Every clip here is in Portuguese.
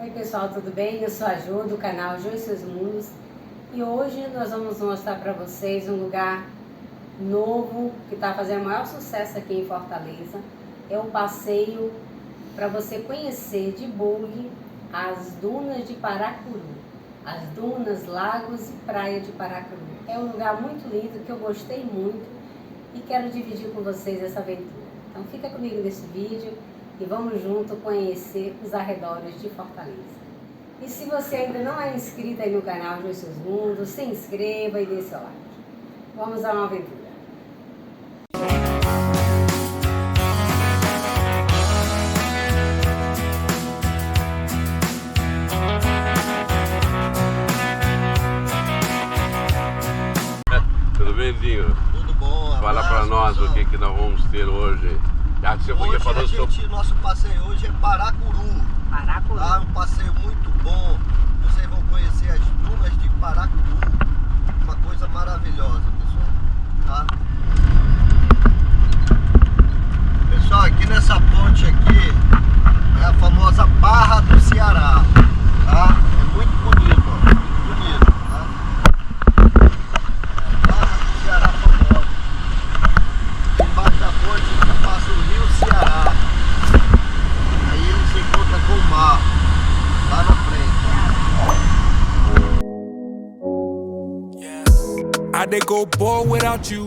Oi pessoal, tudo bem? Eu sou a Jô do canal Jô e seus Mundos e hoje nós vamos mostrar para vocês um lugar novo que está fazendo o maior sucesso aqui em Fortaleza. É um passeio para você conhecer de buggy as dunas de Paracuru, as dunas, lagos e praia de Paracuru. É um lugar muito lindo que eu gostei muito e quero dividir com vocês essa aventura. Então fica comigo nesse vídeo e vamos junto conhecer os arredores de Fortaleza. E se você ainda não é inscrito aí no canal Jô e seus Mundos, se inscreva e dê seu like. Vamos a uma aventura. Tudo bem, Dinho? Tudo bom. Fala pra nós o que nós vamos ter hoje. Já que você Hoje falou sobre... nosso passeio hoje é Paracuru. Paracuru. Tá? Um passeio muito bom. Vocês vão conhecer as dunas de Paracuru. Uma coisa maravilhosa, pessoal. Tá? Pessoal, aqui nessa ponte aqui é a famosa Barra do Ceará. Tá? É muito bonito, ó. Muito bonito, tá? Barra do Ceará famosa. Embaixo da ponte passa o rio Ceará. Aí ele se encontra com o mar lá na frente. I did go bored without you.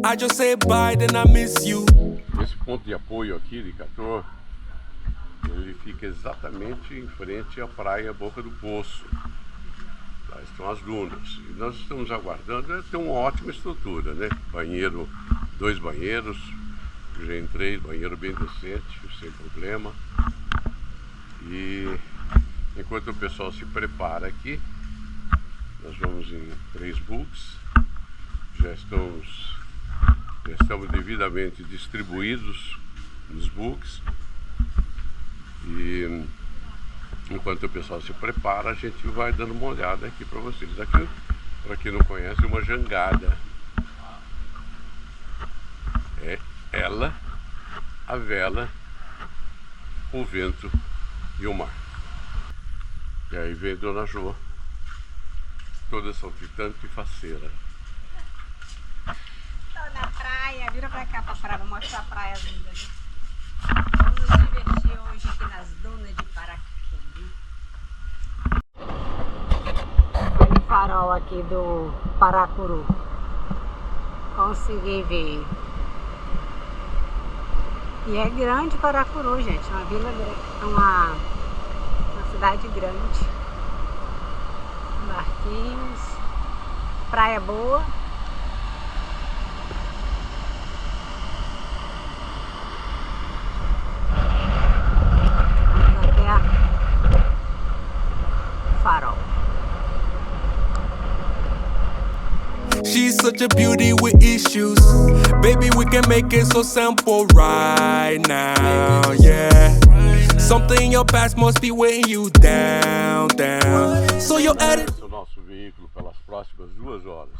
I just say bye, then I miss you. Esse ponto de apoio aqui de Cator, ele fica exatamente em frente à praia Boca do Poço. Lá estão as dunas. E nós estamos aguardando, tem uma ótima estrutura, né? Banheiro, 2 banheiros. Já entrei, banheiro bem decente, sem problema. E enquanto o pessoal se prepara aqui, nós vamos em 3 buggies. Já estamos devidamente distribuídos nos buggies. E enquanto o pessoal se prepara, a gente vai dando uma olhada aqui para vocês. Aqui, para quem não conhece, uma jangada. É ela, a vela, o vento e o mar. E aí vem Dona Jô, toda saltitante e faceira. Tô na praia, vira pra cá pra mostrar a praia linda, né? Vamos nos divertir hoje aqui nas dunas de Paracuru. Olha o farol aqui do Paracuru. Consegui ver. E é grande Paracuru, gente, uma vila grande, uma cidade grande. Barquinhos, praia boa. Vamos até a farol. She's such a beauty with issues. Baby, we can make it so simple right now, yeah. Something in your past must be weighing you down. So you're at it. Esse é o nosso veículo pelas próximas 2 horas.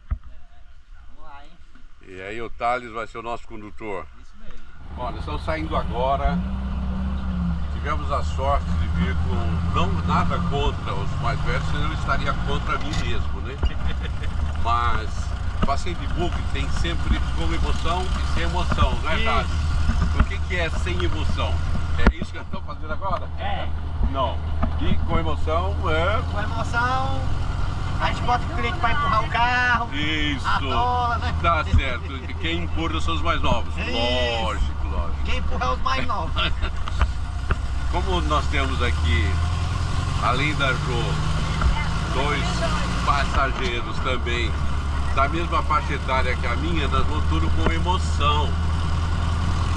Vamos lá, hein? E aí o Thales vai ser o nosso condutor. Isso mesmo. Olha, estamos saindo agora. Tivemos a sorte de vir com, não nada contra os mais velhos, senão eu estaria contra mim mesmo, né? Mas passeio de buggy tem sempre com emoção e sem emoção, não é, Thales? O que é sem emoção? É isso que eu estou fazendo agora? É. Não. E com emoção é... Com emoção, a gente bota o cliente para empurrar o carro. Isso. Atola, né? Tá certo. Quem empurra são os mais novos. Isso. Lógico. Quem empurra é os mais novos. Como nós temos aqui, além da Jô, 2 passageiros também da mesma faixa etária que a minha, nós vamos tudo com emoção,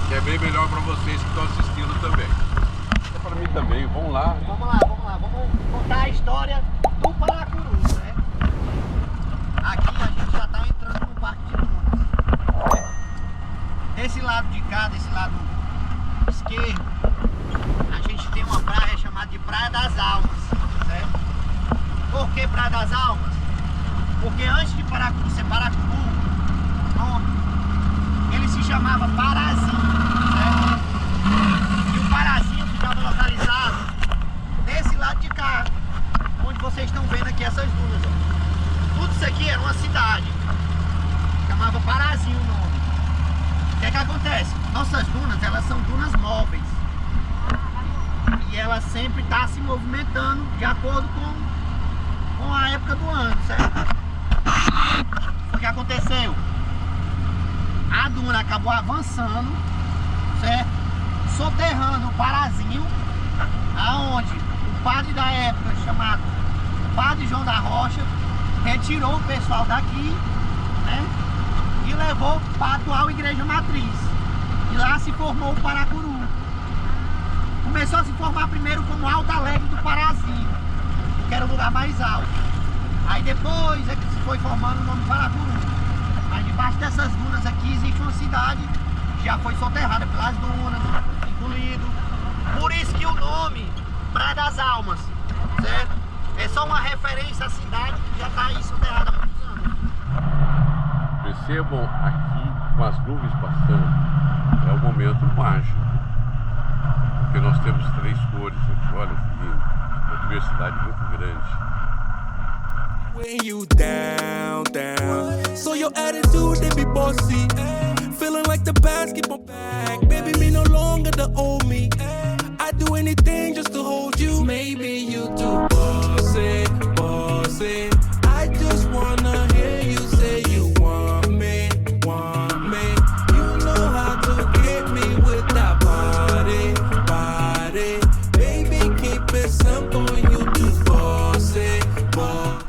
que é bem melhor para vocês que estão assistindo também. É para mim também, vamos lá. Vamos lá. Vamos contar a história do Paracuru, né? Aqui a gente já está entrando no parque de dunas. Desse lado de cá, desse lado esquerdo, a gente tem uma praia chamada de Praia das Almas, certo? Por que Praia das Almas? Porque antes de Paracuru ser Paracuru, o nome, ele se chamava Parazinho, certo? E o Parazinho ficava localizado são dunas móveis. E ela sempre está se movimentando de acordo com a época do ano, certo? O que aconteceu? A duna acabou avançando, certo? Soterrando o parazinho, aonde o padre da época, chamado Padre João da Rocha, retirou o pessoal daqui, né? E levou para a atual igreja matriz. E lá se formou o Paracuru. Começou a se formar primeiro como Alto Alegre do Parazinho, que era o lugar mais alto. Aí depois é que se foi formando o nome Paracuru. Mas debaixo dessas dunas aqui existe uma cidade que já foi soterrada pelas dunas, engolido. Por isso que o nome Praia das Almas, certo? É só uma referência à cidade que já está aí soterrada há muitos anos. Percebam aqui com as nuvens passando, é um momento mágico. Porque nós temos 3 cores aqui, olha que lindo, uma diversidade muito grande. When you down, so your attitude they be bossy, feeling like the past keep on back, baby me no longer the old me, I'd do anything just to hold you, maybe you too bossy, bossy, I just wanna hear you say you want me, you know how to get me with that body, baby keep it simple, you too bossy, bossy.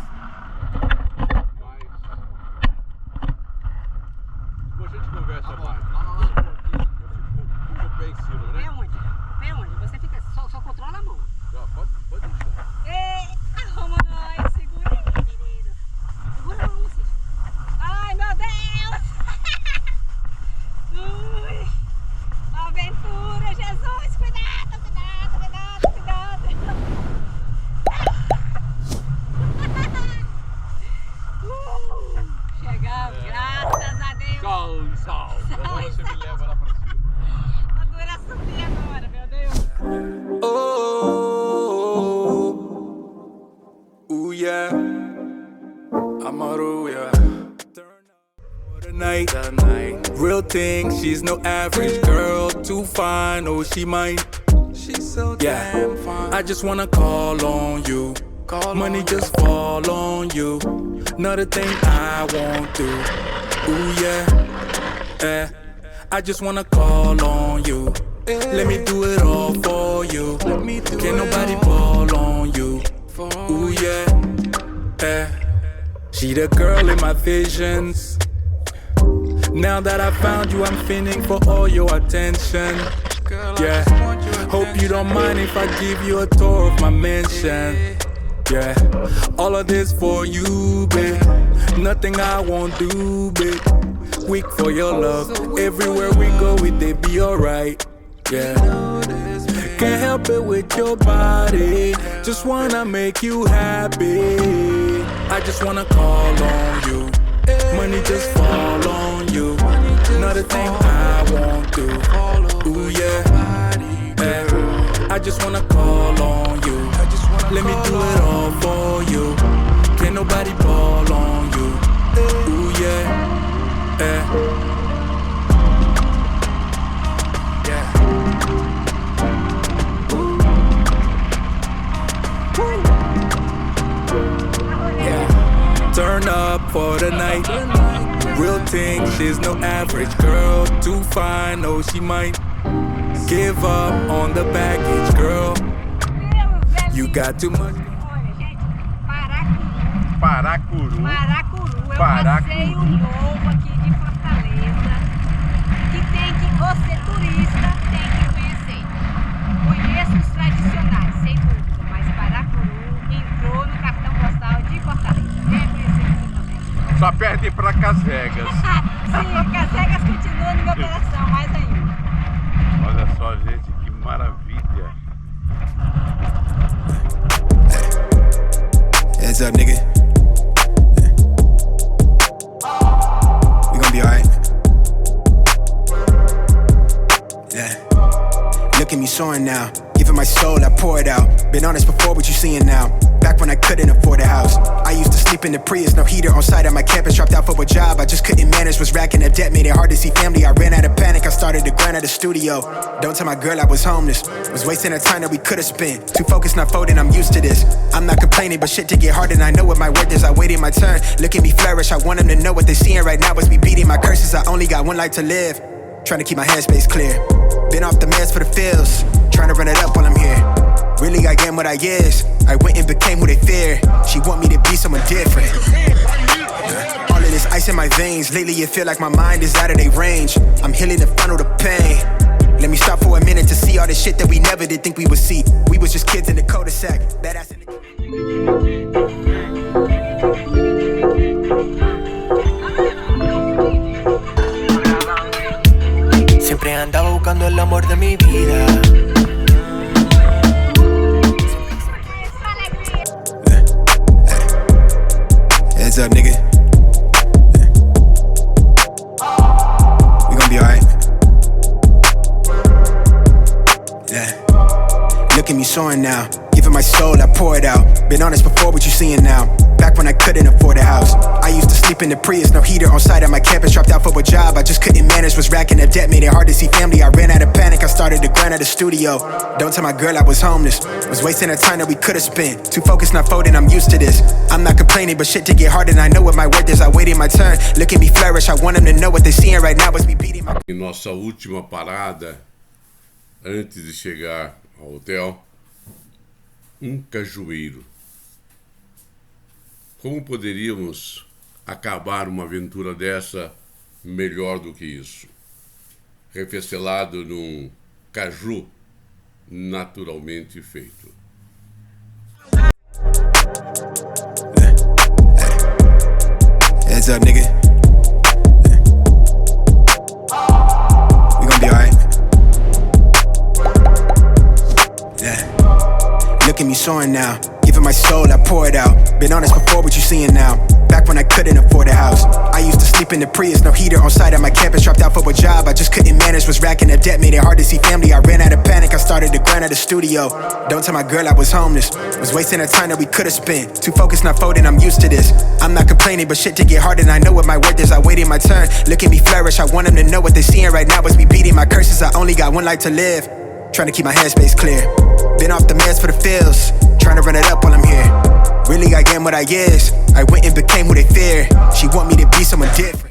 Vem onde? Você fica, só controla a mão. Pode deixar. Ei, arruma nós, segura aí, menino. Segura a mão, Cícero. Ai, meu Deus. Ui, aventura, Jesus, cuidado. Chegamos, graças a Deus. Sal. Agora você me leva lá pra cima. A dura subir agora, meu Deus. Ooh yeah, I'm out, ooh yeah. Turn up for the night, real thing, she's no average girl, too fine, oh she mine. She's so damn fine. I just wanna call on you, money just fall on you, another thing I won't do. Ooh yeah, I just wanna call on you. Let me do it all for you. Can't nobody ball on you. Ooh yeah, she the girl in my visions. Now that I found you, I'm feeling for all your attention. Yeah, hope you don't mind if I give you a tour of my mansion. Yeah, all of this for you, babe. Nothing I won't do, babe. Weak for your love. Everywhere we go, they be alright. Yeah, can't help it with your body. Just wanna make you happy. I just wanna call on you. Money just fall on you. Another thing I won't do. Ooh yeah, I just wanna call on you. Let me do it all for you. Can't nobody ball on you. Ooh yeah, turn up for the night. Real thing, she's no average girl, too fine, oh she might give up on the baggage, girl. You got too much. Olha, gente, Paracuru. Paracuru é um passeio novo aqui de Fortaleza que você turista tem que conhecer. Conheça os tradicionais, sem dúvida, mas Paracuru entrou no cartão postal de Fortaleza. Venha conhecer aqui também. Só perde pra Casegas. Sim, Casegas continua no meu coração, mais ainda. Olha só, gente, que maravilha. Heads up, nigga. We gon' be alright. Yeah. Look at me soaring now. Giving my soul, I pour it out. Been honest before, but you seeing now. Back when I couldn't afford a house, I used to sleep in the Prius, no heater on site at my campus. Dropped out for a job, I just couldn't manage. Was racking up debt, made it hard to see family. I ran out of panic, I started to grind at the studio. Don't tell my girl I was homeless, was wasting the time that we could've spent. Too focused, not folding, I'm used to this. I'm not complaining, but shit to get hard, and I know what my worth is. I waited my turn, look at me flourish. I want them to know what they're seeing right now is me beating my curses. I only got one life to live, trying to keep my headspace clear. Been off the meds for the feels, trying to run it up while I'm here. Really, I am what I is. I went and became who they fear. She want me to be someone different. All of this ice in my veins. Lately, it feel like my mind is out of their range. I'm healing to funnel the pain. Let me stop for a minute to see all the shit that we never did think we would see. We was just kids in the cul-de-sac. That ass in the... Siempre andaba buscando el amor de mi vida. Heads up, nigga. We gon' be alright. Yeah. Look at me soaring now. Giving my soul, I pour it out. Been honest before, what you seeing now. Back when I couldn't afford a house, I used to sleep in the Prius, no heater on site at my campus. Dropped out for a job, I just couldn't manage. Was racking up debt, made it hard to see family. I ran out of panic, I started to grind at the studio. Don't tell my girl I was homeless, was wasting the time that we could've spent. Too focused, not folding, I'm used to this. I'm not complaining, but shit to get hard, and I know what my worth is. I waited my turn, look at me flourish. I want them to know what they're seeing right now is me beating my... Em nossa última parada, antes de chegar ao hotel, cajueiro. Como poderíamos acabar uma aventura dessa melhor do que isso? Refestelado num caju naturalmente feito. Heads up, nigga. We gon' be alright. Yeah. Look at me soaring now. Giving my soul, I pour it out. Been honest before, what you seeing now. Back when I couldn't afford a house, I used to sleep in the Prius, no heater on site at my campus. Dropped out for a job, I just couldn't manage. Was racking up debt, made it hard to see family. I ran out of panic, I started to grind at the studio. Don't tell my girl I was homeless, was wasting the time that we could've spent. Too focused, not folding, I'm used to this. I'm not complaining, but shit to get hard, and I know what my worth is. I waited my turn, look at me flourish. I want them to know what they're seeing right now is me beating my curses. I only got one life to live, trying to keep my headspace clear. Been off the meds for the feels, trying to run it up while I'm here. Really, I am what I is. I went and became who they fear. She want me to be someone different.